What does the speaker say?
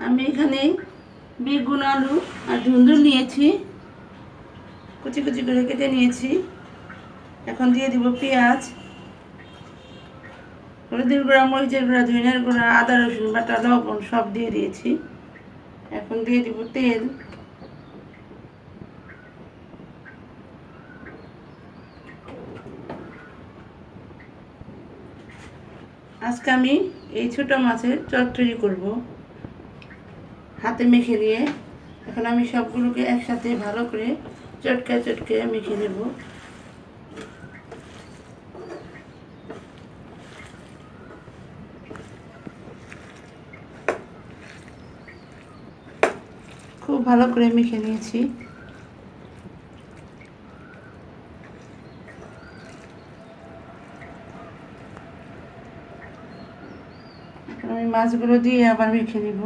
আমি এখানে বেগুন, আলু আর ধুন্দুল নিয়েছি, কুচি কুচি করে কেটে নিয়েছি। এখন দিয়ে দিব পেঁয়াজ, হলুদের গুঁড়া, মরিচের গুঁড়া, ধনিয়ার গুঁড়া, আদা রসুন বাটা, লবণ সব দিয়ে দিয়েছি। এখন দিয়ে দিব তেল। আজকে আমি এই ছোটো মাছের চচ্চড়ি করব হাতে মেখে নিয়ে। এখন আমি সবগুলোকে একসাথে ভালো করে চটকে চটকে মেখে নেব। খুব ভালো করে মেখে নিয়েছি। এখন আমি মাছগুলো দিয়ে আবার মেখে নেব।